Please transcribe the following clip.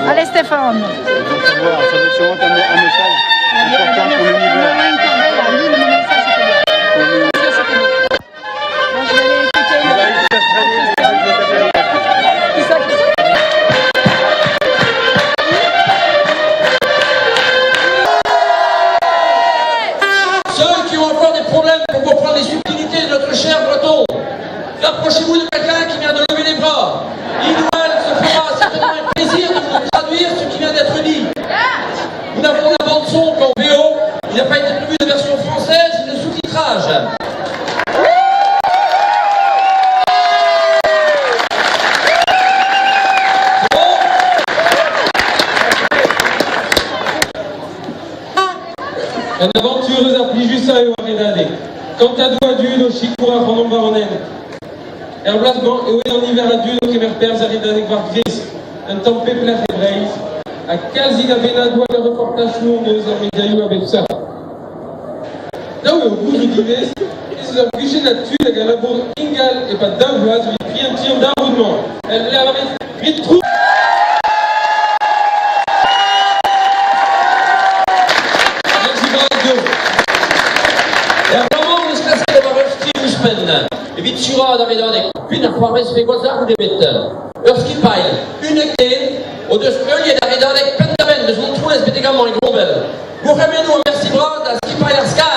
Allez Stéphane. Ça veut sûrement un message important pour l'univers. Ceux qui ont encore des problèmes pour comprendre les subtilités de notre cher breton, rapprochez-vous de quelqu'un qui vient de lever les bras. Idouane se fera certainement un plaisir de vous traduire ce qui vient d'être dit. Nous n'avons la bande-son qu'en VO, il n'a pas été prévu de version française ni de sous-titrage. En aventureuse affligissai o aredade, cantadoadune o chikura ronon baronen. Erblasman eo en hiver adune o kemer perz aredade war gris, un tempé plaf ebreiz, a kalzig a venadoa le reportage neus a medaiou a bepsa. Daou eo gouz o divez, ez ur guchen a tud hag a labour ingal e pat daouaz vid pri un tir d'arroudement. El ble a vid trou. Evit sura da medadek, pun ar c'hoarez fe gwaz ar goudemet. Ur skipail, unek den, o deus euliet ar medadek pentamen, deus montroulez betegamant e grombel. Gourremenou a merci bras da skipail ar ska.